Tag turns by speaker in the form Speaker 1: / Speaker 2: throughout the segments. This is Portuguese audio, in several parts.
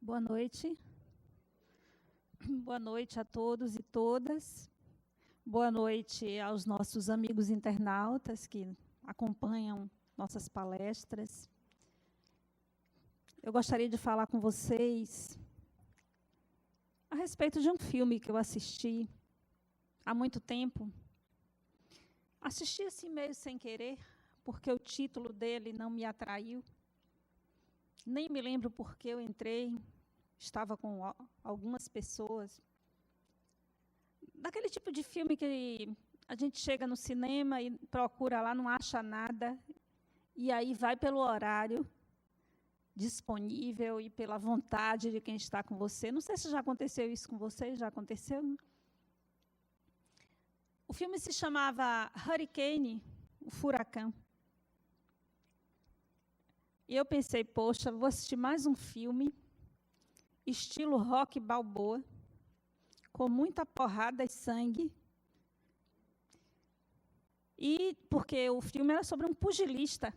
Speaker 1: Boa noite. Boa noite a todos e todas. Boa noite aos nossos amigos internautas que acompanham nossas palestras. Eu gostaria de falar com vocês a respeito de um filme que eu assisti há muito tempo. Assisti assim meio sem querer, porque o título dele não me atraiu. Nem me lembro por que eu entrei, estava com algumas pessoas. Daquele tipo de filme que a gente chega no cinema e procura lá, não acha nada, e aí vai pelo horário disponível e pela vontade de quem está com você. Não sei se já aconteceu isso com vocês, já aconteceu? O filme se chamava Hurricane, o Furacão. E eu pensei, poxa, vou assistir mais um filme, estilo Rocky Balboa, com muita porrada e sangue. E porque o filme era sobre um pugilista.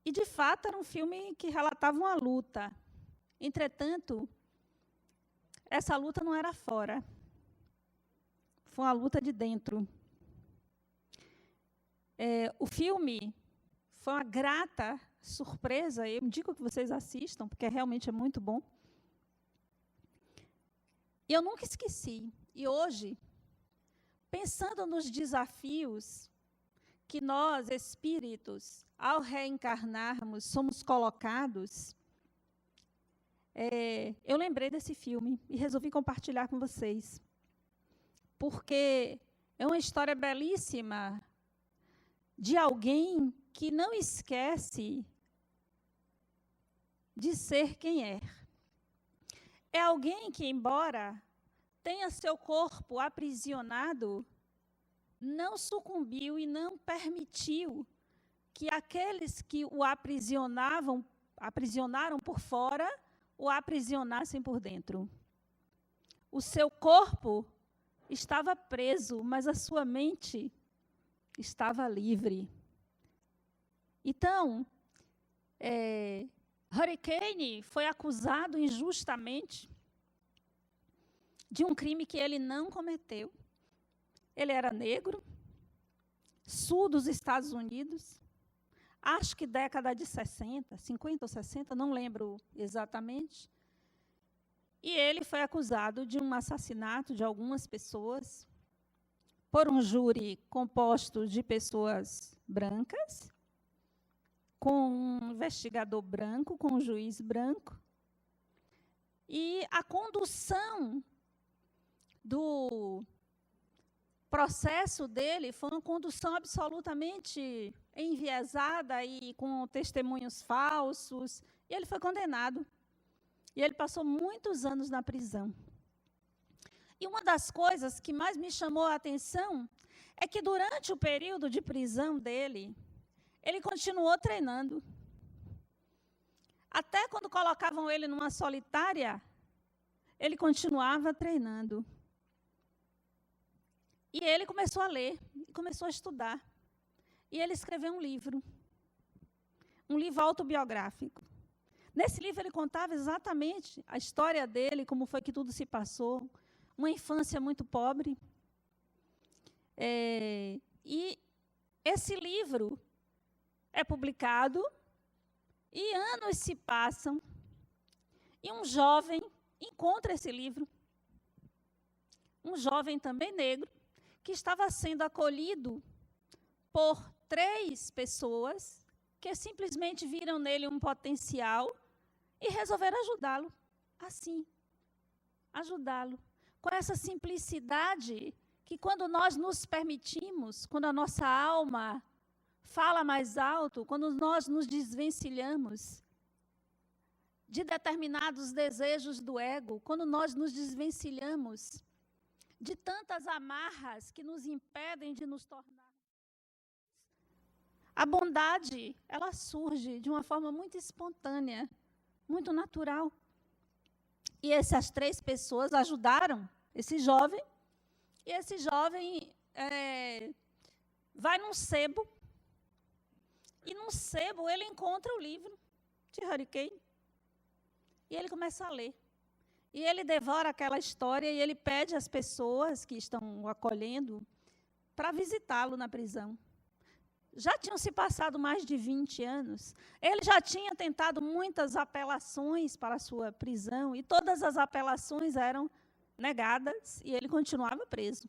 Speaker 1: E, de fato, era um filme que relatava uma luta. Entretanto, essa luta não era fora. Foi uma luta de dentro. O filme foi uma grata surpresa. Eu indico que vocês assistam, porque realmente é muito bom. E eu nunca esqueci. E hoje, pensando nos desafios que nós, espíritos, ao reencarnarmos, somos colocados, eu lembrei desse filme e resolvi compartilhar com vocês. Porque é uma história belíssima de alguém que não esquece de ser quem é. É alguém que, embora tenha seu corpo aprisionado, não sucumbiu e não permitiu que aqueles que o aprisionaram por fora, o aprisionassem por dentro. O seu corpo estava preso, mas a sua mente estava livre. Então, Hurricane foi acusado injustamente de um crime que ele não cometeu. Ele era negro, sul dos Estados Unidos, acho que década de 60, 50 ou 60, não lembro exatamente. E ele foi acusado de um assassinato de algumas pessoas por um júri composto de pessoas brancas, com um investigador branco, com um juiz branco. E a condução do processo dele foi uma condução absolutamente enviesada e com testemunhos falsos. E ele foi condenado. E ele passou muitos anos na prisão. E uma das coisas que mais me chamou a atenção é que durante o período de prisão dele, ele continuou treinando. Até quando colocavam ele numa solitária, ele continuava treinando. E ele começou a ler, começou a estudar. E ele escreveu um livro autobiográfico. Nesse livro ele contava exatamente a história dele, como foi que tudo se passou, uma infância muito pobre. E esse livro é publicado e anos se passam e um jovem encontra esse livro. Um jovem também negro, que estava sendo acolhido por 3 pessoas que simplesmente viram nele um potencial e resolveram ajudá-lo. Assim, ajudá-lo. Com essa simplicidade que quando nós nos permitimos, quando a nossa alma fala mais alto, quando nós nos desvencilhamos de determinados desejos do ego, quando nós nos desvencilhamos de tantas amarras que nos impedem de nos tornar. A bondade, ela surge de uma forma muito espontânea, muito natural. E essas 3 pessoas ajudaram esse jovem, e esse jovem vai num sebo, e num sebo ele encontra o livro de Hurricane. E ele começa a ler. E ele devora aquela história e ele pede às pessoas que estão o acolhendo para visitá-lo na prisão. Já tinham se passado mais de 20 anos. Ele já tinha tentado muitas apelações para a sua prisão, e todas as apelações eram negadas, e ele continuava preso.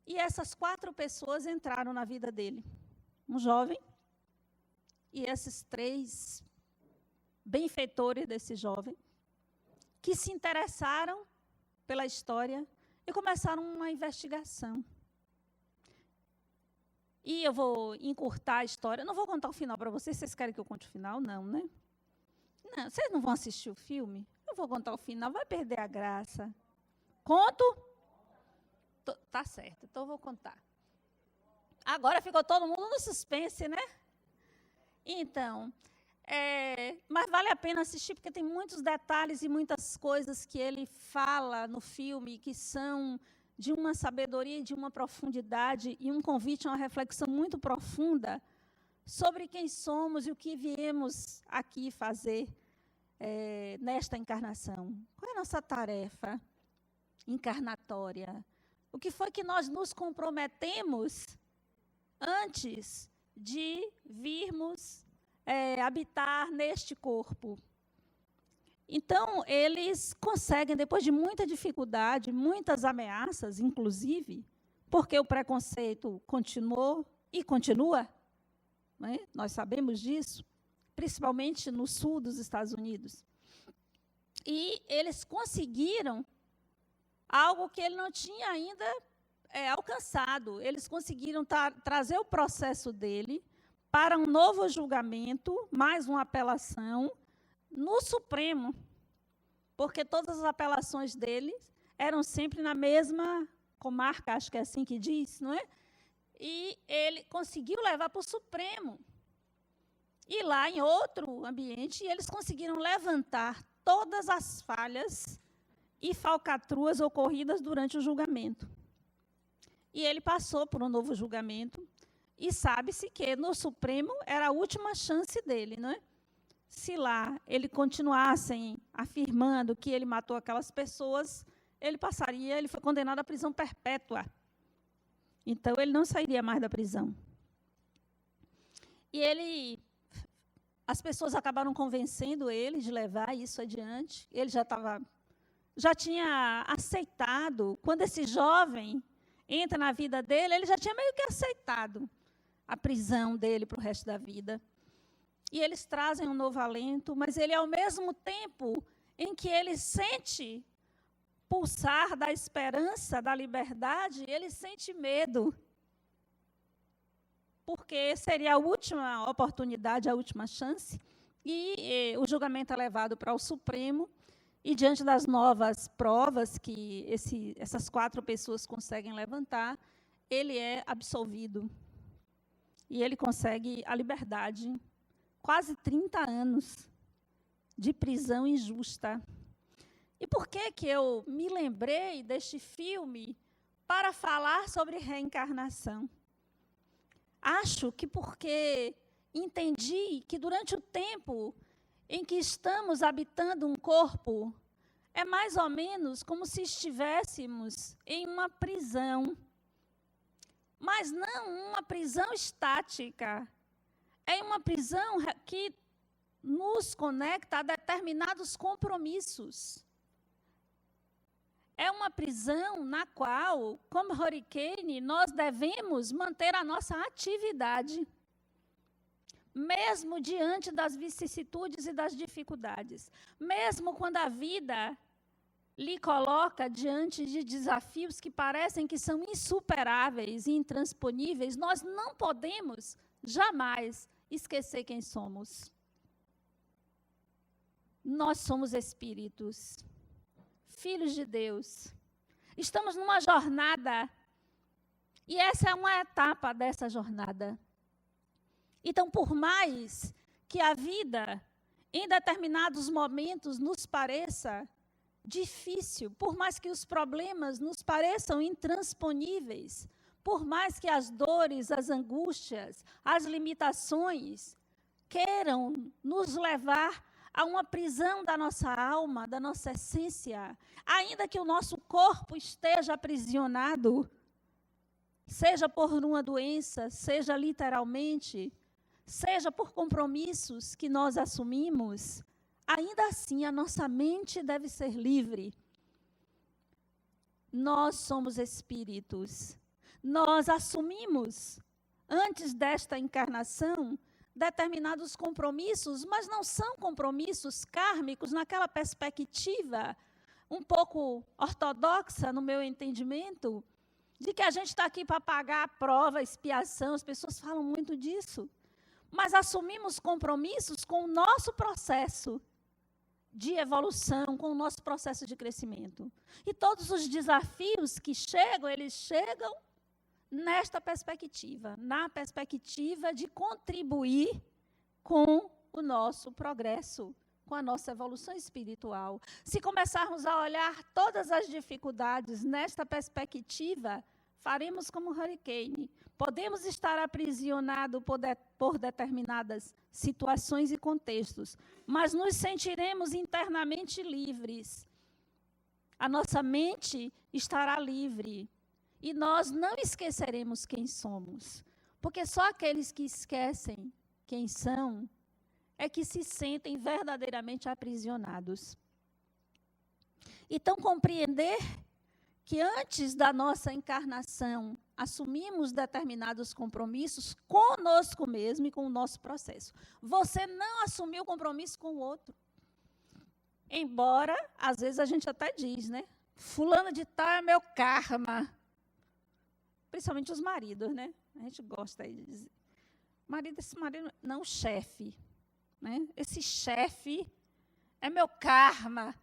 Speaker 1: E essas 4 pessoas entraram na vida dele. Um jovem, e esses 3 benfeitores desse jovem, que se interessaram pela história e começaram uma investigação. E eu vou encurtar a história. Não vou contar o final para vocês. Vocês querem que eu conte o final? Não, né? Não, vocês não vão assistir o filme? Eu vou contar o final. Vai perder a graça. Conto? Tá certo. Então, eu vou contar. Agora ficou todo mundo no suspense, né? Então, mas vale a pena assistir, porque tem muitos detalhes e muitas coisas que ele fala no filme que são de uma sabedoria e de uma profundidade, e um convite a uma reflexão muito profunda sobre quem somos e o que viemos aqui fazer nesta encarnação. Qual é a nossa tarefa encarnatória? O que foi que nós nos comprometemos antes de virmos habitar neste corpo? Então, eles conseguem, depois de muita dificuldade, muitas ameaças, inclusive, porque o preconceito continuou e continua, né? Nós sabemos disso, principalmente no sul dos Estados Unidos. E eles conseguiram algo que ele não tinha ainda alcançado. Eles conseguiram trazer o processo dele para um novo julgamento, mais uma apelação, no Supremo, porque todas as apelações deles eram sempre na mesma comarca, acho que é assim que diz, não é? E ele conseguiu levar para o Supremo. E lá, em outro ambiente, eles conseguiram levantar todas as falhas e falcatruas ocorridas durante o julgamento. E ele passou por um novo julgamento, e sabe-se que no Supremo era a última chance dele, não é? Se lá ele continuassem afirmando que ele matou aquelas pessoas, ele foi condenado à prisão perpétua. Então, ele não sairia mais da prisão. E as pessoas acabaram convencendo ele de levar isso adiante. Ele já tinha aceitado. Quando esse jovem entra na vida dele, ele já tinha meio que aceitado a prisão dele para o resto da vida. E eles trazem um novo alento, mas ele, ao mesmo tempo em que ele sente pulsar da esperança, da liberdade, ele sente medo. Porque seria a última oportunidade, a última chance, e o julgamento é levado para o Supremo, e diante das novas provas que essas 4 pessoas conseguem levantar, ele é absolvido. E ele consegue a liberdade. Quase 30 anos de prisão injusta. E por que eu me lembrei deste filme para falar sobre reencarnação? Acho que porque entendi que durante o tempo em que estamos habitando um corpo, é mais ou menos como se estivéssemos em uma prisão. Mas não uma prisão estática. É uma prisão que nos conecta a determinados compromissos. É uma prisão na qual, como Hurricane, nós devemos manter a nossa atividade, mesmo diante das vicissitudes e das dificuldades. Mesmo quando a vida lhe coloca diante de desafios que parecem que são insuperáveis e intransponíveis, nós não podemos jamais esquecer quem somos. Nós somos espíritos, filhos de Deus. Estamos numa jornada, e essa é uma etapa dessa jornada. Então, por mais que a vida, em determinados momentos, nos pareça difícil, por mais que os problemas nos pareçam intransponíveis, por mais que as dores, as angústias, as limitações queiram nos levar há uma prisão da nossa alma, da nossa essência. Ainda que o nosso corpo esteja aprisionado, seja por uma doença, seja literalmente, seja por compromissos que nós assumimos, ainda assim a nossa mente deve ser livre. Nós somos espíritos. Nós assumimos, antes desta encarnação, determinados compromissos, mas não são compromissos kármicos naquela perspectiva um pouco ortodoxa, no meu entendimento, de que a gente está aqui para pagar a prova, a expiação, as pessoas falam muito disso. Mas assumimos compromissos com o nosso processo de evolução, com o nosso processo de crescimento. E todos os desafios que chegam, eles chegam nesta perspectiva, na perspectiva de contribuir com o nosso progresso, com a nossa evolução espiritual. Se começarmos a olhar todas as dificuldades nesta perspectiva, faremos como Hurricane. Podemos estar aprisionados por determinadas situações e contextos, mas nos sentiremos internamente livres. A nossa mente estará livre. E nós não esqueceremos quem somos. Porque só aqueles que esquecem quem são é que se sentem verdadeiramente aprisionados. Então, compreender que antes da nossa encarnação, assumimos determinados compromissos conosco mesmo e com o nosso processo. Você não assumiu compromisso com o outro. Embora, às vezes, a gente até diz, né? Fulano de tal é meu karma. Principalmente os maridos, né? A gente gosta aí de dizer. Esse marido, não chefe. Né? Esse chefe é meu karma.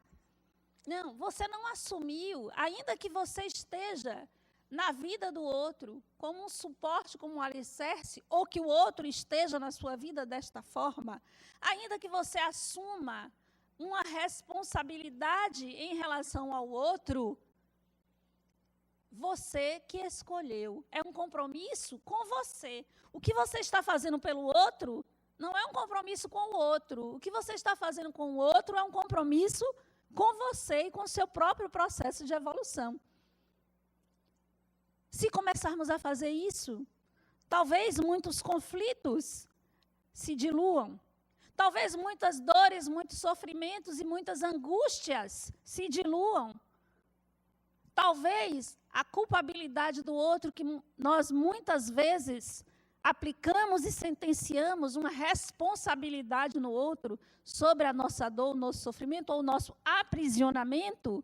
Speaker 1: Não, você não assumiu, ainda que você esteja na vida do outro, como um suporte, como um alicerce, ou que o outro esteja na sua vida desta forma, ainda que você assuma uma responsabilidade em relação ao outro, você que escolheu. É um compromisso com você. O que você está fazendo pelo outro não é um compromisso com o outro. O que você está fazendo com o outro é um compromisso com você e com o seu próprio processo de evolução. Se começarmos a fazer isso, talvez muitos conflitos se diluam. Talvez muitas dores, muitos sofrimentos e muitas angústias se diluam. Talvez a culpabilidade do outro, que nós muitas vezes aplicamos e sentenciamos uma responsabilidade no outro sobre a nossa dor, o nosso sofrimento ou o nosso aprisionamento,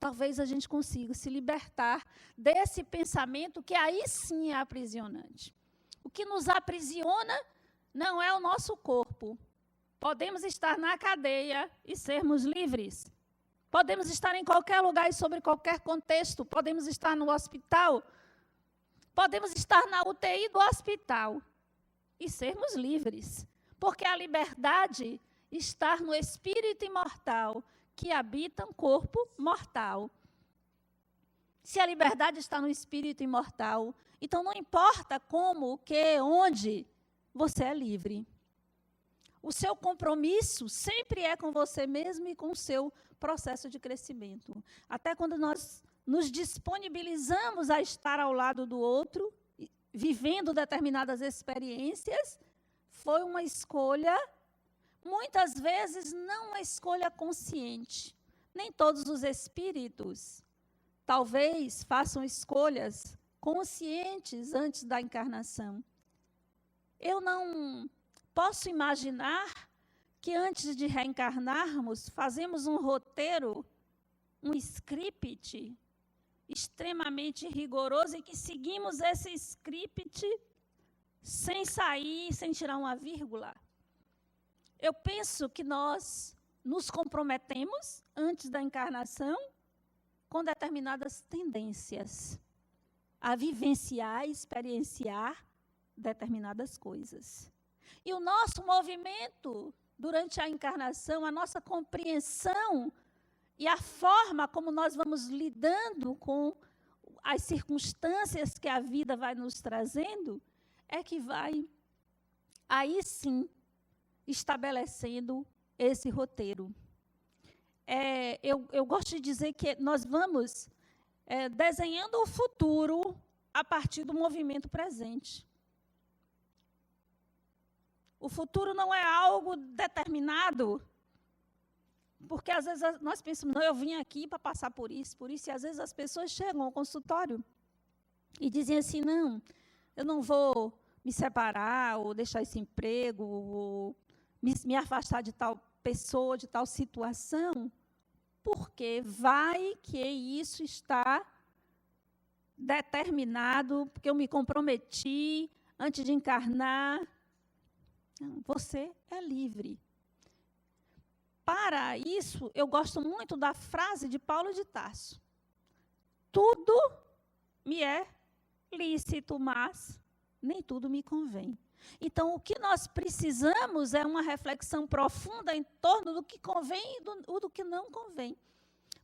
Speaker 1: talvez a gente consiga se libertar desse pensamento que aí sim é aprisionante. O que nos aprisiona não é o nosso corpo. Podemos estar na cadeia e sermos livres. Podemos estar em qualquer lugar e sobre qualquer contexto. Podemos estar no hospital. Podemos estar na UTI do hospital e sermos livres. Porque a liberdade está no espírito imortal que habita um corpo mortal. Se a liberdade está no espírito imortal, então não importa como, o que, onde, você é livre. O seu compromisso sempre é com você mesmo e com o seu processo de crescimento. Até quando nós nos disponibilizamos a estar ao lado do outro, vivendo determinadas experiências, foi uma escolha, muitas vezes não uma escolha consciente. Nem todos os espíritos, talvez, façam escolhas conscientes antes da encarnação. Eu não posso imaginar que antes de reencarnarmos, fazemos um roteiro, um script extremamente rigoroso e que seguimos esse script sem sair, sem tirar uma vírgula. Eu penso que nós nos comprometemos antes da encarnação com determinadas tendências a vivenciar, experienciar determinadas coisas. E o nosso movimento durante a encarnação, a nossa compreensão e a forma como nós vamos lidando com as circunstâncias que a vida vai nos trazendo, é que vai, aí sim, estabelecendo esse roteiro. Eu gosto de dizer que nós vamos desenhando o futuro a partir do movimento presente. O futuro não é algo determinado, porque às vezes nós pensamos, não, eu vim aqui para passar por isso, e às vezes as pessoas chegam ao consultório e dizem assim, não, eu não vou me separar, ou deixar esse emprego, ou me afastar de tal pessoa, de tal situação, porque vai que isso está determinado, porque eu me comprometi antes de encarnar. Não, você é livre. Para isso, eu gosto muito da frase de Paulo de Tarso. Tudo me é lícito, mas nem tudo me convém. Então, o que nós precisamos é uma reflexão profunda em torno do que convém e do que não convém.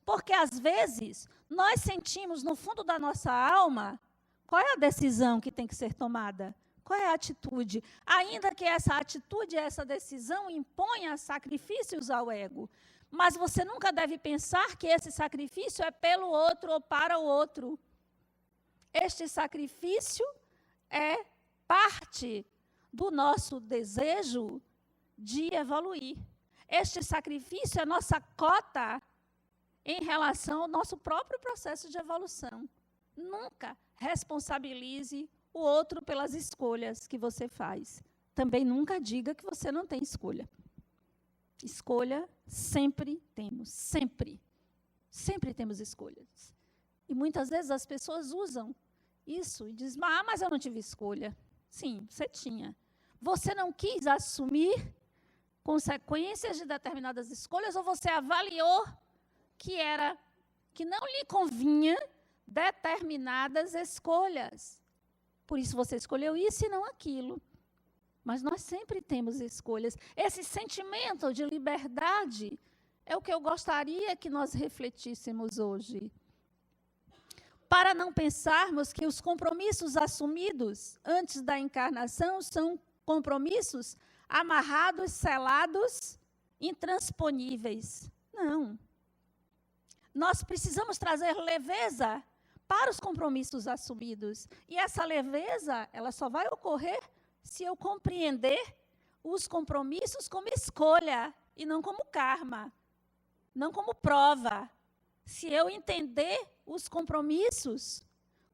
Speaker 1: Porque, às vezes, nós sentimos no fundo da nossa alma qual é a decisão que tem que ser tomada. Qual é a atitude? Ainda que essa atitude, essa decisão imponha sacrifícios ao ego. Mas você nunca deve pensar que esse sacrifício é pelo outro ou para o outro. Este sacrifício é parte do nosso desejo de evoluir. Este sacrifício é nossa cota em relação ao nosso próprio processo de evolução. Nunca responsabilize o outro pelas escolhas que você faz. Também nunca diga que você não tem escolha. Escolha sempre temos, sempre. Sempre temos escolhas. E muitas vezes as pessoas usam isso e dizem, mas eu não tive escolha. Sim, você tinha. Você não quis assumir consequências de determinadas escolhas ou você avaliou que não lhe convinha determinadas escolhas. Por isso você escolheu isso e não aquilo. Mas nós sempre temos escolhas. Esse sentimento de liberdade é o que eu gostaria que nós refletíssemos hoje. Para não pensarmos que os compromissos assumidos antes da encarnação são compromissos amarrados, selados, intransponíveis. Não. Nós precisamos trazer leveza para os compromissos assumidos. E essa leveza, ela só vai ocorrer se eu compreender os compromissos como escolha e não como karma, não como prova. Se eu entender os compromissos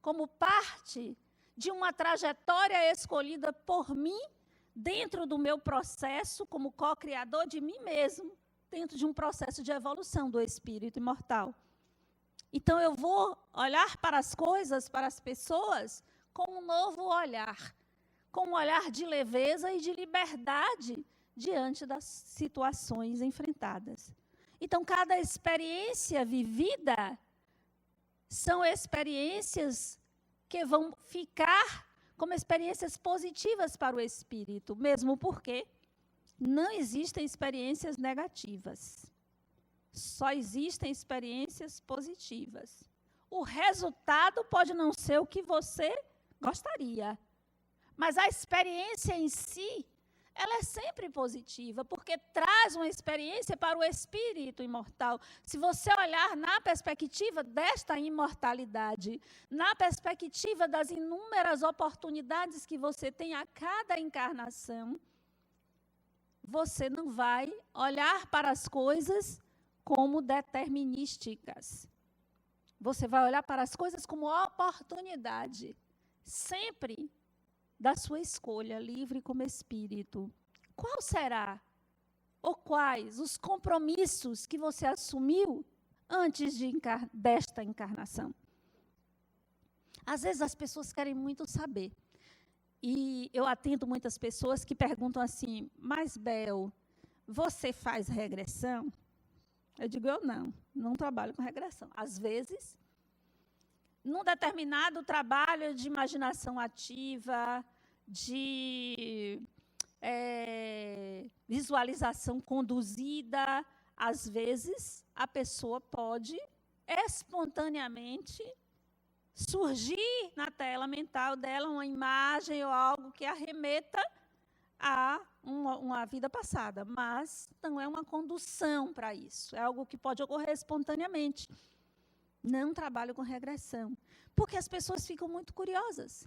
Speaker 1: como parte de uma trajetória escolhida por mim, dentro do meu processo como co-criador de mim mesmo, dentro de um processo de evolução do espírito imortal. Então, eu vou olhar para as coisas, para as pessoas, com um novo olhar, com um olhar de leveza e de liberdade diante das situações enfrentadas. Então, cada experiência vivida são experiências que vão ficar como experiências positivas para o espírito, mesmo porque não existem experiências negativas. Só existem experiências positivas. O resultado pode não ser o que você gostaria, mas a experiência em si, ela é sempre positiva, porque traz uma experiência para o espírito imortal. Se você olhar na perspectiva desta imortalidade, na perspectiva das inúmeras oportunidades que você tem a cada encarnação, você não vai olhar para as coisas como determinísticas. Você vai olhar para as coisas como oportunidade, sempre da sua escolha, livre como espírito. Qual será, ou quais, os compromissos que você assumiu antes desta encarnação? Às vezes as pessoas querem muito saber. E eu atendo muitas pessoas que perguntam assim, mas Bel, você faz regressão? Eu digo, eu não trabalho com regressão. Às vezes, num determinado trabalho de imaginação ativa, de visualização conduzida, às vezes, a pessoa pode espontaneamente surgir na tela mental dela uma imagem ou algo que arremeta a uma vida passada, mas não é uma condução para isso. É algo que pode ocorrer espontaneamente. Não trabalho com regressão, porque as pessoas ficam muito curiosas.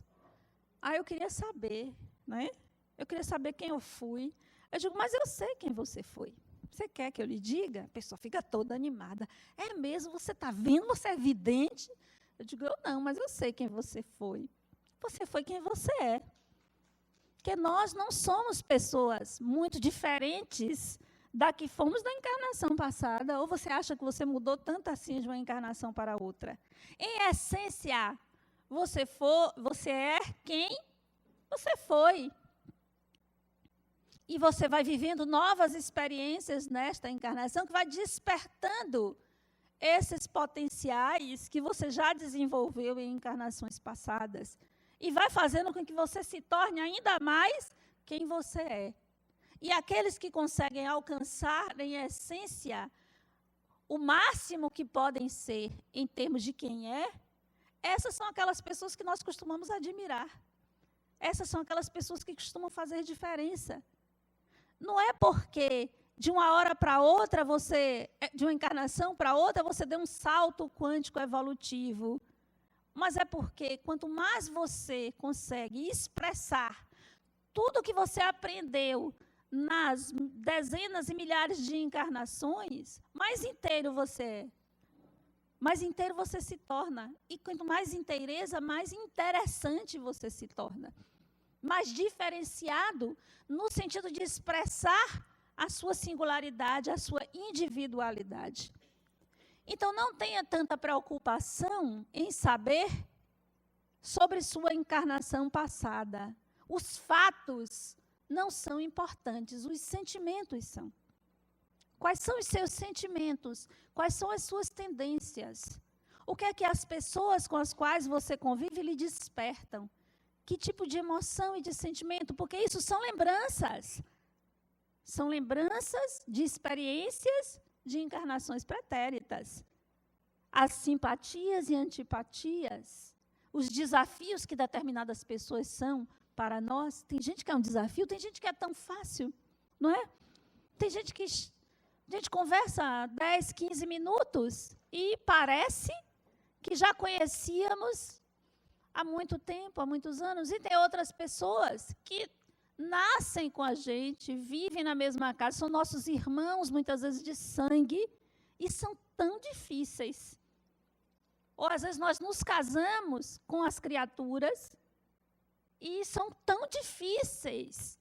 Speaker 1: Eu queria saber, né? Eu queria saber quem eu fui. Eu digo, mas eu sei quem você foi. Você quer que eu lhe diga? A pessoa fica toda animada. É mesmo? Você está vendo? Você é vidente? Eu digo, eu não, mas eu sei quem você foi. Você foi quem você é. Porque nós não somos pessoas muito diferentes da que fomos da encarnação passada. Ou você acha que você mudou tanto assim de uma encarnação para outra? Em essência, você é quem você foi. E você vai vivendo novas experiências nesta encarnação que vai despertando esses potenciais que você já desenvolveu em encarnações passadas. E vai fazendo com que você se torne ainda mais quem você é. E aqueles que conseguem alcançar, em essência, o máximo que podem ser em termos de quem é, essas são aquelas pessoas que nós costumamos admirar. Essas são aquelas pessoas que costumam fazer diferença. Não é porque de uma hora para outra, de uma encarnação para outra, você deu um salto quântico evolutivo. Mas é porque quanto mais você consegue expressar tudo que você aprendeu nas dezenas e milhares de encarnações, mais inteiro você é. Mais inteiro você se torna. E quanto mais inteireza, mais interessante você se torna. Mais diferenciado no sentido de expressar a sua singularidade, a sua individualidade. Então, não tenha tanta preocupação em saber sobre sua encarnação passada. Os fatos não são importantes, os sentimentos são. Quais são os seus sentimentos? Quais são as suas tendências? O que é que as pessoas com as quais você convive lhe despertam? Que tipo de emoção e de sentimento? Porque isso são lembranças. São lembranças de experiências de encarnações pretéritas. As simpatias e antipatias, os desafios que determinadas pessoas são para nós. Tem gente que é um desafio, tem gente que é tão fácil, não é? Tem gente que a gente conversa 10, 15 minutos e parece que já conhecíamos há muito tempo, há muitos anos. E tem outras pessoas que nascem com a gente, vivem na mesma casa, são nossos irmãos, muitas vezes de sangue, e são tão difíceis. Ou às vezes nós nos casamos com as criaturas e são tão difíceis.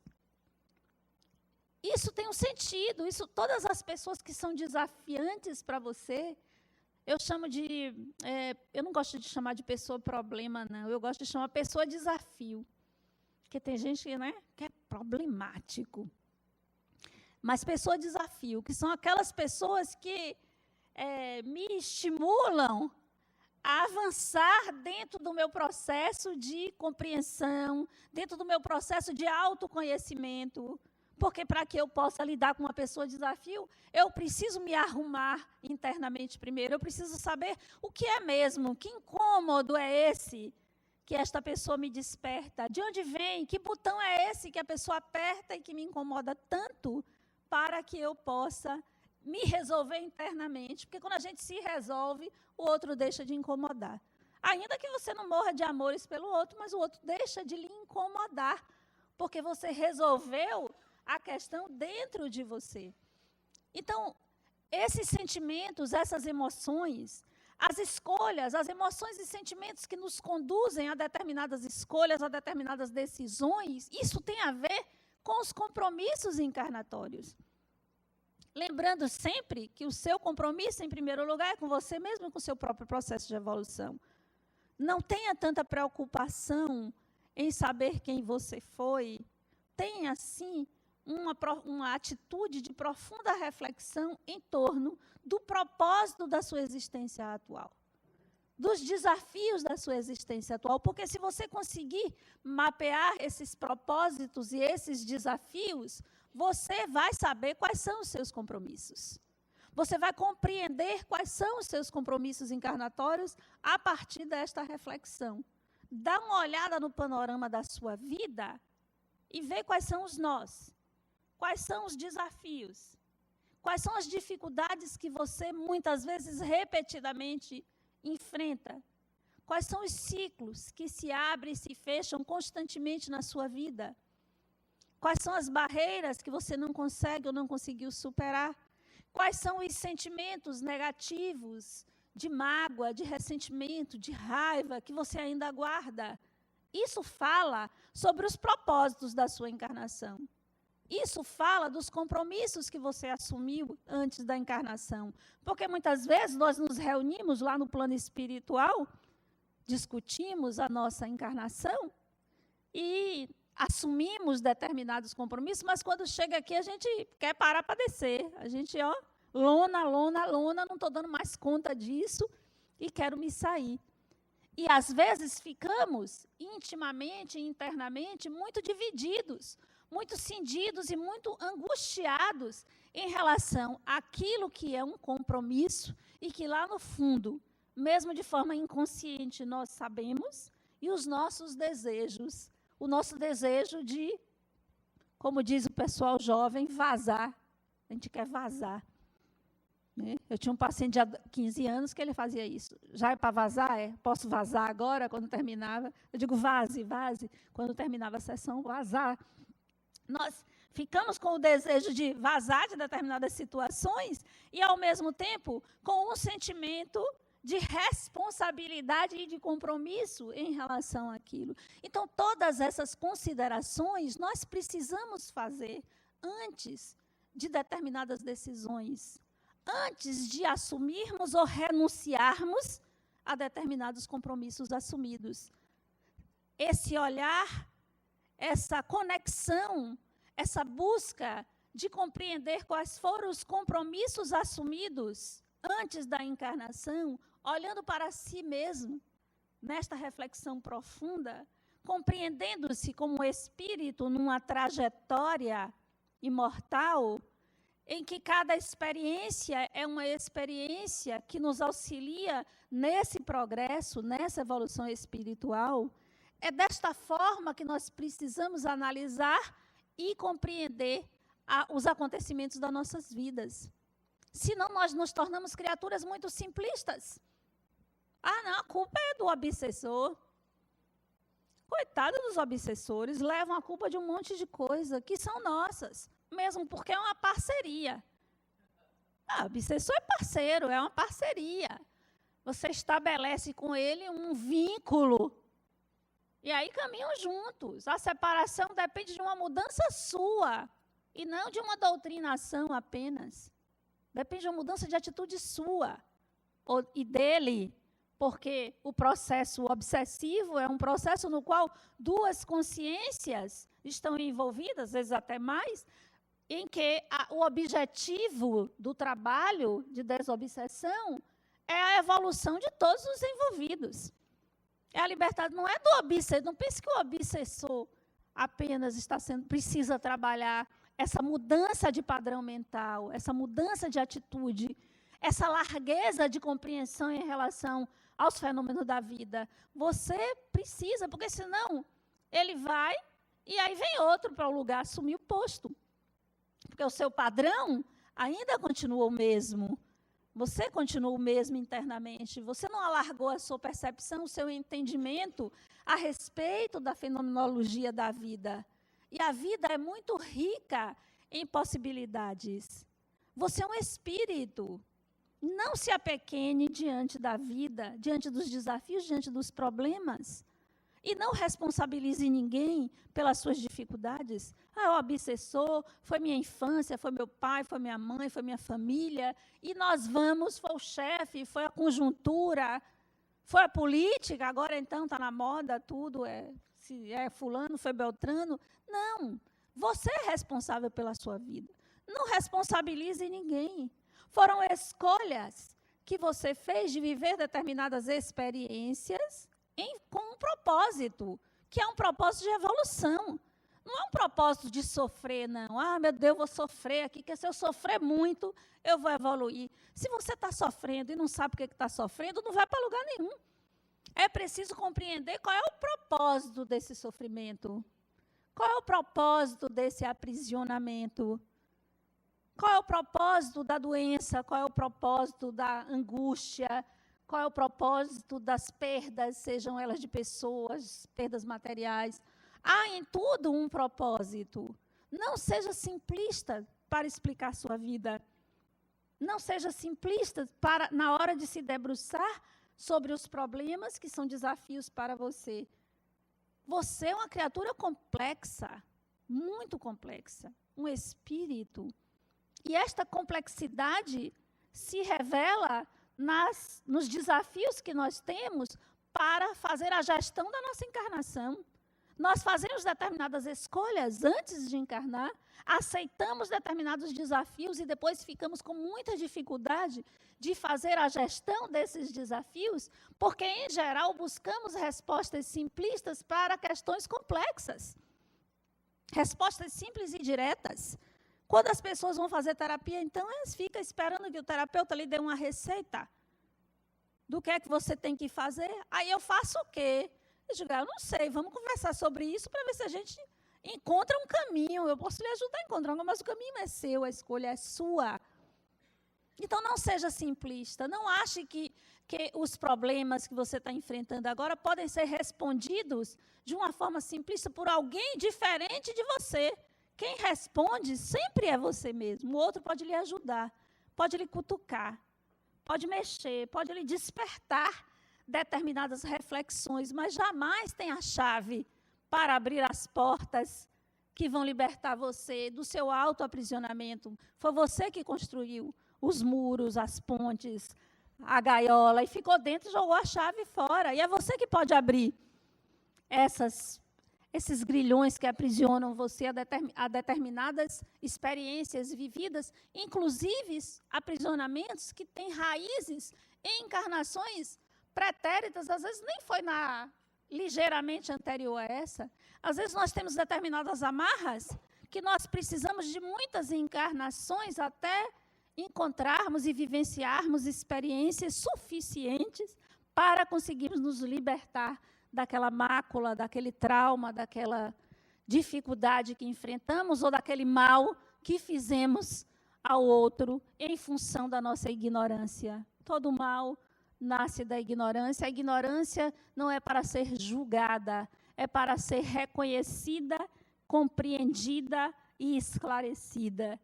Speaker 1: Isso tem um sentido, todas as pessoas que são desafiantes para você, eu chamo de, eu não gosto de chamar de pessoa problema, não, eu gosto de chamar pessoa desafio. Porque tem gente que é problemático. Mas pessoa desafio, que são aquelas pessoas que me estimulam a avançar dentro do meu processo de compreensão, dentro do meu processo de autoconhecimento. Porque para que eu possa lidar com uma pessoa desafio, eu preciso me arrumar internamente primeiro. Eu preciso saber o que é mesmo, que incômodo é esse que esta pessoa me desperta, de onde vem, que botão é esse que a pessoa aperta e que me incomoda tanto, para que eu possa me resolver internamente, porque quando a gente se resolve, o outro deixa de incomodar. Ainda que você não morra de amores pelo outro, mas o outro deixa de lhe incomodar, porque você resolveu a questão dentro de você. Então, esses sentimentos, essas emoções, as escolhas, as emoções e sentimentos que nos conduzem a determinadas escolhas, a determinadas decisões, isso tem a ver com os compromissos encarnatórios. Lembrando sempre que o seu compromisso, em primeiro lugar, é com você mesmo e com o seu próprio processo de evolução. Não tenha tanta preocupação em saber quem você foi. Tenha, sim, uma atitude de profunda reflexão em torno do propósito da sua existência atual, dos desafios da sua existência atual, porque se você conseguir mapear esses propósitos e esses desafios, você vai saber quais são os seus compromissos. Você vai compreender quais são os seus compromissos encarnatórios a partir desta reflexão. Dá uma olhada no panorama da sua vida e ver quais são os nós, quais são os desafios, quais são as dificuldades que você muitas vezes repetidamente enfrenta, quais são os ciclos que se abrem e se fecham constantemente na sua vida, quais são as barreiras que você não consegue ou não conseguiu superar, quais são os sentimentos negativos de mágoa, de ressentimento, de raiva que você ainda guarda. Isso fala sobre os propósitos da sua encarnação. Isso fala dos compromissos que você assumiu antes da encarnação. Porque muitas vezes nós nos reunimos lá no plano espiritual, discutimos a nossa encarnação e assumimos determinados compromissos, mas quando chega aqui a gente quer parar para descer. A gente, lona, não estou dando mais conta disso e quero me sair. E às vezes ficamos intimamente, internamente, muito divididos, muito cindidos e muito angustiados em relação àquilo que é um compromisso e que lá no fundo, mesmo de forma inconsciente, nós sabemos, e os nossos desejos, o nosso desejo de, como diz o pessoal jovem, vazar. A gente quer vazar. Eu tinha um paciente de 15 anos que ele fazia isso. Já é para vazar? Posso vazar agora, quando terminava? Eu digo, vaze. Quando terminava a sessão, vazar. Nós ficamos com o desejo de vazar de determinadas situações e, ao mesmo tempo, com um sentimento de responsabilidade e de compromisso em relação àquilo. Então, todas essas considerações nós precisamos fazer antes de determinadas decisões, antes de assumirmos ou renunciarmos a determinados compromissos assumidos. Esse olhar, essa conexão, essa busca de compreender quais foram os compromissos assumidos antes da encarnação, olhando para si mesmo, nesta reflexão profunda, compreendendo-se como espírito numa trajetória imortal, em que cada experiência é uma experiência que nos auxilia nesse progresso, nessa evolução espiritual. É desta forma que nós precisamos analisar e compreender os acontecimentos das nossas vidas. Senão nós nos tornamos criaturas muito simplistas. Não, a culpa é do obsessor. Coitado dos obsessores, levam a culpa de um monte de coisa que são nossas. Mesmo porque é uma parceria. Obsessor é parceiro, é uma parceria. Você estabelece com ele um vínculo. E aí caminham juntos. A separação depende de uma mudança sua. E não de uma doutrinação apenas. Depende de uma mudança de atitude sua. E dele. Porque o processo obsessivo é um processo no qual duas consciências estão envolvidas, às vezes até mais, em que o objetivo do trabalho de desobsessão é a evolução de todos os envolvidos. É a liberdade, não é do obsessor. Não pense que o obsessor apenas precisa trabalhar essa mudança de padrão mental, essa mudança de atitude, essa largueza de compreensão em relação aos fenômenos da vida. Você precisa, porque senão ele vai e aí vem outro para o lugar assumir o posto. Porque o seu padrão ainda continua o mesmo. Você continua o mesmo internamente. Você não alargou a sua percepção, o seu entendimento a respeito da fenomenologia da vida. E a vida é muito rica em possibilidades. Você é um espírito. Não se apequene diante da vida, diante dos desafios, diante dos problemas. E não responsabilize ninguém pelas suas dificuldades. O obsessor, foi minha infância, foi meu pai, foi minha mãe, foi minha família. E nós foi o chefe, foi a conjuntura, foi a política, agora então está na moda, tudo se é fulano, foi Beltrano. Não, você é responsável pela sua vida. Não responsabilize ninguém. Foram escolhas que você fez de viver determinadas experiências com um propósito, que é um propósito de evolução. Não é um propósito de sofrer, não. Meu Deus, eu vou sofrer aqui, porque se eu sofrer muito, eu vou evoluir. Se você está sofrendo e não sabe o que está sofrendo, não vai para lugar nenhum. É preciso compreender qual é o propósito desse sofrimento. Qual é o propósito desse aprisionamento? Qual é o propósito da doença? Qual é o propósito da angústia? Qual é o propósito das perdas, sejam elas de pessoas, perdas materiais? Há em tudo um propósito. Não seja simplista para explicar sua vida. Não seja simplista na hora de se debruçar sobre os problemas que são desafios para você. Você é uma criatura complexa, muito complexa, um espírito. E esta complexidade se revela nos desafios que nós temos para fazer a gestão da nossa encarnação. Nós fazemos determinadas escolhas antes de encarnar, aceitamos determinados desafios e depois ficamos com muita dificuldade de fazer a gestão desses desafios, porque, em geral, buscamos respostas simplistas para questões complexas. Respostas simples e diretas. Quando as pessoas vão fazer terapia, então, elas ficam esperando que o terapeuta lhe dê uma receita do que é que você tem que fazer. Aí eu faço o quê? Eu digo, eu não sei, vamos conversar sobre isso para ver se a gente encontra um caminho. Eu posso lhe ajudar a encontrar, mas o caminho é seu, a escolha é sua. Então, não seja simplista. Não ache que os problemas que você está enfrentando agora podem ser respondidos de uma forma simplista por alguém diferente de você. Quem responde sempre é você mesmo. O outro pode lhe ajudar, pode lhe cutucar, pode mexer, pode lhe despertar determinadas reflexões, mas jamais tem a chave para abrir as portas que vão libertar você do seu autoaprisionamento. Foi você que construiu os muros, as pontes, a gaiola, e ficou dentro e jogou a chave fora. E é você que pode abrir esses grilhões que aprisionam você a determinadas experiências vividas, inclusive aprisionamentos que têm raízes em encarnações pretéritas, às vezes nem foi ligeiramente anterior a essa. Às vezes nós temos determinadas amarras que nós precisamos de muitas encarnações até encontrarmos e vivenciarmos experiências suficientes para conseguirmos nos libertar daquela mácula, daquele trauma, daquela dificuldade que enfrentamos ou daquele mal que fizemos ao outro em função da nossa ignorância. Todo mal nasce da ignorância. A ignorância não é para ser julgada, é para ser reconhecida, compreendida e esclarecida.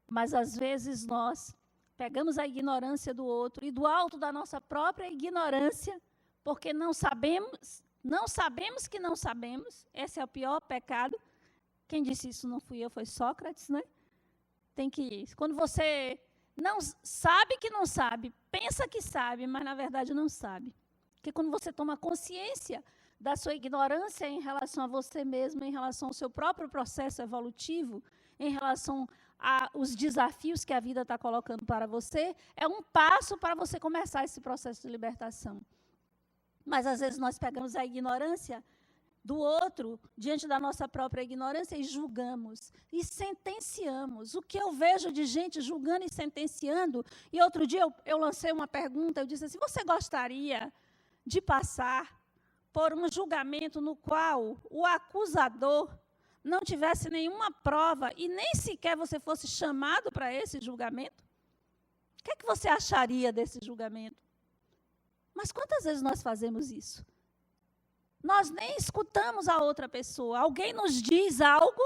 Speaker 1: Mas, às vezes, nós pegamos a ignorância do outro e do alto da nossa própria ignorância, porque não sabemos que não sabemos. Esse é o pior pecado. Quem disse isso não fui eu, foi Sócrates, né? Quando você não sabe que não sabe, pensa que sabe, mas na verdade não sabe. Porque quando você toma consciência da sua ignorância em relação a você mesmo, em relação ao seu próprio processo evolutivo, em relação aos desafios que a vida está colocando para você, é um passo para você começar esse processo de libertação. Mas, às vezes, nós pegamos a ignorância do outro, diante da nossa própria ignorância, e julgamos, e sentenciamos. O que eu vejo de gente julgando e sentenciando, e outro dia eu lancei uma pergunta, eu disse assim, você gostaria de passar por um julgamento no qual o acusador não tivesse nenhuma prova, e nem sequer você fosse chamado para esse julgamento? O que é que você acharia desse julgamento? Mas quantas vezes nós fazemos isso? Nós nem escutamos a outra pessoa. Alguém nos diz algo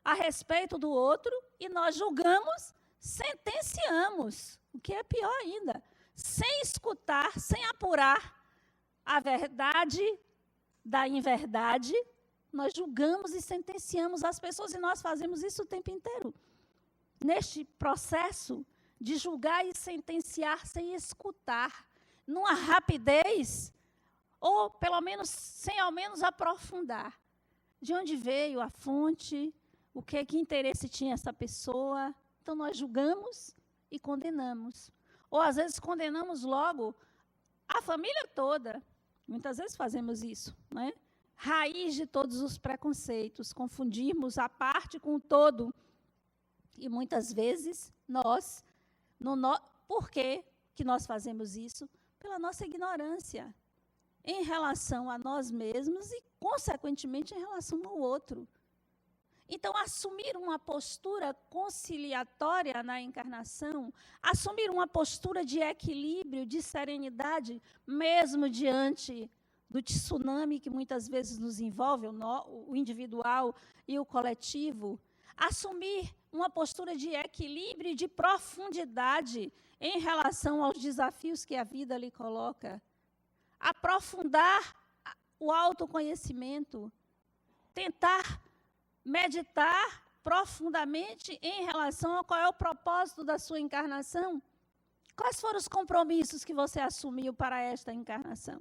Speaker 1: a respeito do outro e nós julgamos, sentenciamos. O que é pior ainda. Sem escutar, sem apurar a verdade da inverdade, nós julgamos e sentenciamos as pessoas e nós fazemos isso o tempo inteiro. Neste processo de julgar e sentenciar sem escutar, numa rapidez, ou pelo menos, sem ao menos aprofundar. De onde veio a fonte, que interesse tinha essa pessoa. Então, nós julgamos e condenamos. Ou, às vezes, condenamos logo a família toda. Muitas vezes fazemos isso, não é? Raiz de todos os preconceitos, confundirmos a parte com o todo. E, muitas vezes, por que nós fazemos isso? Pela nossa ignorância em relação a nós mesmos e, consequentemente, em relação ao outro. Então, assumir uma postura conciliatória na encarnação, assumir uma postura de equilíbrio, de serenidade, mesmo diante do tsunami que muitas vezes nos envolve, o individual e o coletivo, assumir uma postura de equilíbrio e de profundidade em relação aos desafios que a vida lhe coloca, aprofundar o autoconhecimento, tentar meditar profundamente em relação a qual é o propósito da sua encarnação. Quais foram os compromissos que você assumiu para esta encarnação?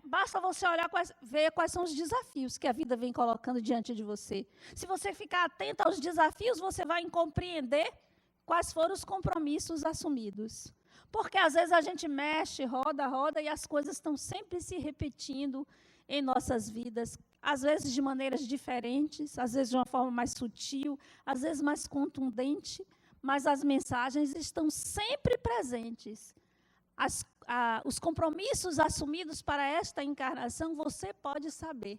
Speaker 1: Basta você olhar, ver quais são os desafios que a vida vem colocando diante de você. Se você ficar atento aos desafios, você vai compreender quais foram os compromissos assumidos. Porque às vezes a gente mexe, roda, e as coisas estão sempre se repetindo em nossas vidas, às vezes de maneiras diferentes, às vezes de uma forma mais sutil, às vezes mais contundente, mas as mensagens estão sempre presentes. Os compromissos assumidos para esta encarnação, você pode saber.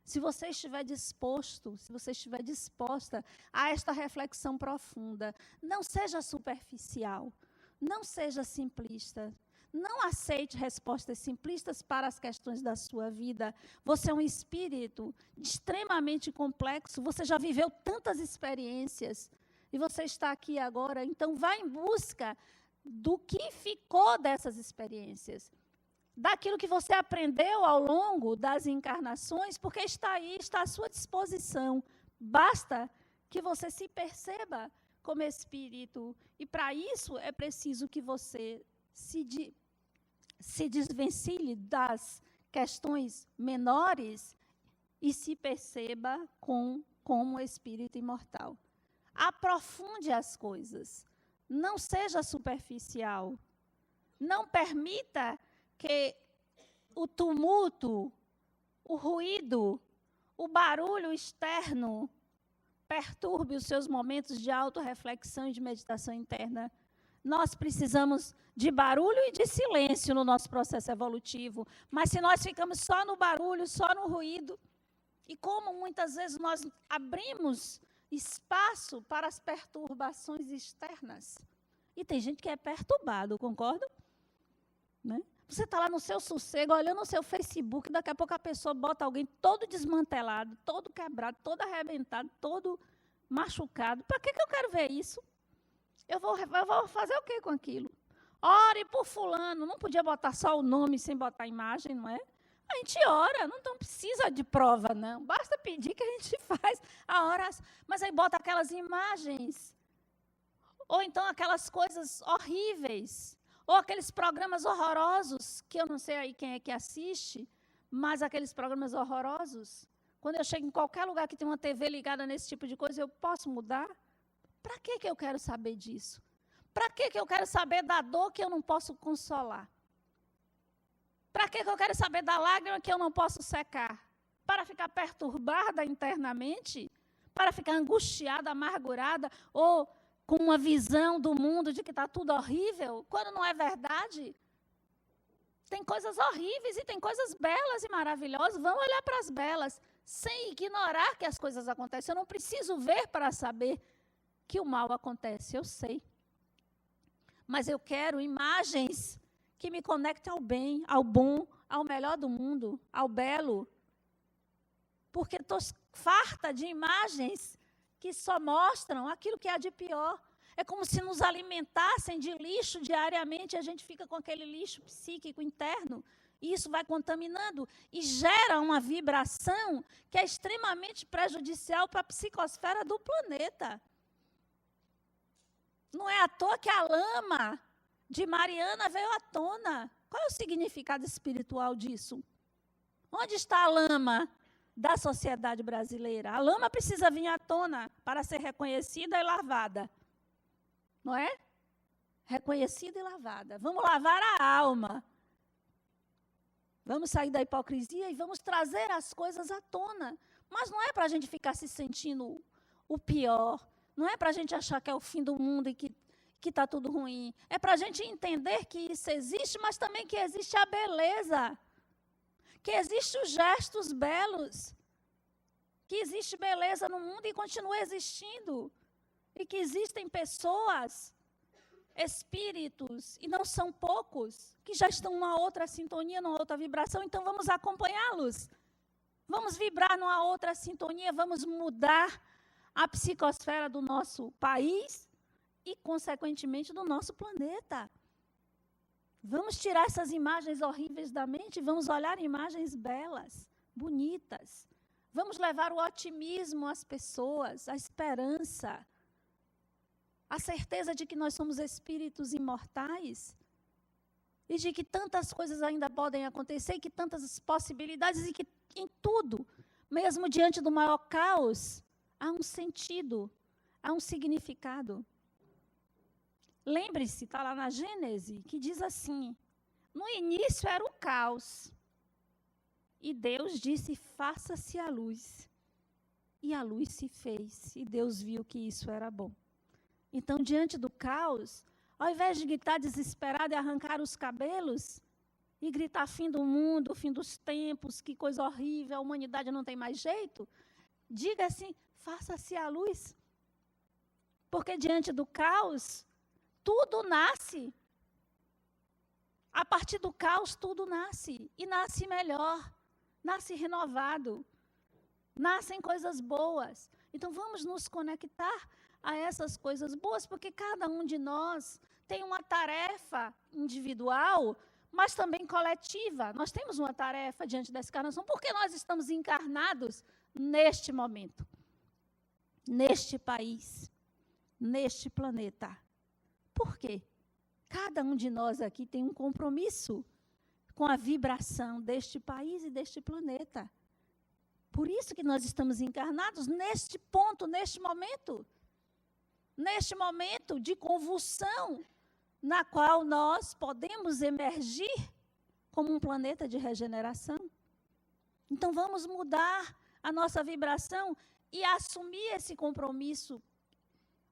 Speaker 1: Se você estiver disposto, se você estiver disposta a esta reflexão profunda, não seja superficial, não seja simplista. Não aceite respostas simplistas para as questões da sua vida. Você é um espírito extremamente complexo, você já viveu tantas experiências e você está aqui agora, então vá em busca do que ficou dessas experiências, daquilo que você aprendeu ao longo das encarnações, porque está aí, está à sua disposição. Basta que você se perceba como espírito, e para isso é preciso que você se desvencilhe das questões menores e se perceba como espírito imortal. Aprofunde as coisas. Não seja superficial. Não permita que o tumulto, o ruído, o barulho externo perturbe os seus momentos de autorreflexão e de meditação interna. Nós precisamos de barulho e de silêncio no nosso processo evolutivo, mas se nós ficamos só no barulho, só no ruído, e como muitas vezes nós abrimos espaço para as perturbações externas, e tem gente que é perturbado, concorda? Né? Você está lá no seu sossego, olhando o seu Facebook, daqui a pouco a pessoa bota alguém todo desmantelado, todo quebrado, todo arrebentado, todo machucado. Para que eu quero ver isso? Eu vou fazer o que com aquilo? Ore por fulano. Não podia botar só o nome sem botar a imagem, não é? A gente ora, não precisa de prova, não. Basta pedir que a gente faz a oração. Mas aí bota aquelas imagens. Ou então aquelas coisas horríveis. Ou aqueles programas horrorosos, que eu não sei aí quem é que assiste, mas aqueles programas horrorosos. Quando eu chego em qualquer lugar que tem uma TV ligada nesse tipo de coisa, eu posso mudar? Para que eu quero saber disso? Para que eu quero saber da dor que eu não posso consolar? Para que eu quero saber da lágrima que eu não posso secar? Para ficar perturbada internamente? Para ficar angustiada, amargurada, ou com uma visão do mundo de que está tudo horrível, quando não é verdade? Tem coisas horríveis e tem coisas belas e maravilhosas. Vamos olhar para as belas, sem ignorar que as coisas acontecem. Eu não preciso ver para saber que o mal acontece, eu sei. Mas eu quero imagens que me conectem ao bem, ao bom, ao melhor do mundo, ao belo. Porque estou farta de imagens que só mostram aquilo que há de pior. É como se nos alimentassem de lixo diariamente, e a gente fica com aquele lixo psíquico interno, e isso vai contaminando, e gera uma vibração que é extremamente prejudicial para a psicosfera do planeta. Não é à toa que a lama de Mariana veio à tona. Qual é o significado espiritual disso? Onde está a lama da sociedade brasileira? A lama precisa vir à tona para ser reconhecida e lavada. Não é? Reconhecida e lavada. Vamos lavar a alma. Vamos sair da hipocrisia e vamos trazer as coisas à tona. Mas não é para a gente ficar se sentindo o pior. Não é para a gente achar que é o fim do mundo e que está tudo ruim. É para a gente entender que isso existe, mas também que existe a beleza. Que existem os gestos belos. que existe beleza no mundo e continua existindo. E que existem pessoas, espíritos, e não são poucos, que já estão numa outra sintonia, numa outra vibração, então vamos acompanhá-los. Vamos vibrar numa outra sintonia, vamos mudar a psicosfera do nosso país e, consequentemente, do nosso planeta. Vamos tirar essas imagens horríveis da mente e vamos olhar imagens belas, bonitas. Vamos levar o otimismo às pessoas, a esperança, a certeza de que nós somos espíritos imortais e de que tantas coisas ainda podem acontecer, e que tantas possibilidades, e que em tudo, mesmo diante do maior caos, há um sentido, há um significado. Lembre-se, está lá na Gênese, que diz assim: no início era o caos, e Deus disse, faça-se a luz. E a luz se fez, e Deus viu que isso era bom. Então, diante do caos, ao invés de gritar desesperado e arrancar os cabelos, e gritar fim do mundo, fim dos tempos, que coisa horrível, a humanidade não tem mais jeito, diga assim, faça-se a luz. Porque diante do caos, tudo nasce. A partir do caos, tudo nasce. E nasce melhor, nasce renovado, nascem coisas boas. Então, vamos nos conectar a essas coisas boas, porque cada um de nós tem uma tarefa individual, mas também coletiva. Nós temos uma tarefa diante dessa encarnação, porque nós estamos encarnados neste momento, neste país, neste planeta. Por quê? Cada um de nós aqui tem um compromisso com a vibração deste país e deste planeta. Por isso que nós estamos encarnados neste ponto, neste momento de convulsão, na qual nós podemos emergir como um planeta de regeneração. Então, vamos mudar a nossa vibração e assumir esse compromisso,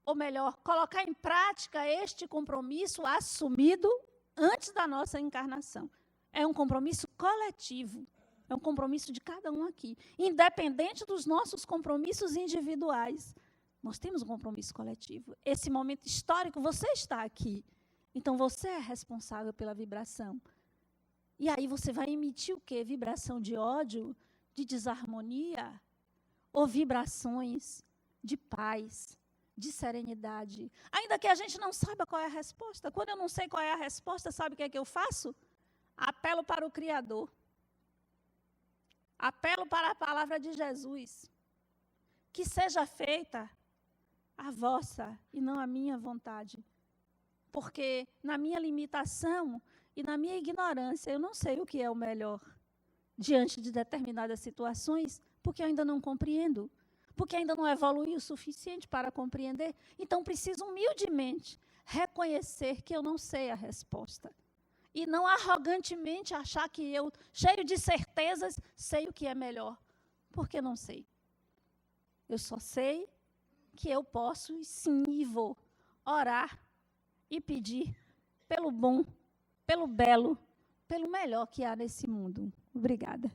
Speaker 1: ou melhor, colocar em prática este compromisso assumido antes da nossa encarnação. É um compromisso coletivo, é um compromisso de cada um aqui, independente dos nossos compromissos individuais. Nós temos um compromisso coletivo. Esse momento histórico, você está aqui. Então, você é responsável pela vibração. E aí você vai emitir o quê? Vibração de ódio, de desarmonia? Ou vibrações de paz, de serenidade? Ainda que a gente não saiba qual é a resposta. Quando eu não sei qual é a resposta, sabe o que é que eu faço? Apelo para o Criador. Apelo para a palavra de Jesus. Que seja feita a vossa e não a minha vontade. Porque na minha limitação e na minha ignorância, eu não sei o que é o melhor diante de determinadas situações, porque eu ainda não compreendo, porque ainda não evolui o suficiente para compreender. Então, preciso humildemente reconhecer que eu não sei a resposta. E não arrogantemente achar que eu, cheio de certezas, sei o que é melhor, porque não sei. Eu só sei que eu posso, sim, e vou orar e pedir pelo bom, pelo belo, pelo melhor que há nesse mundo. Obrigada.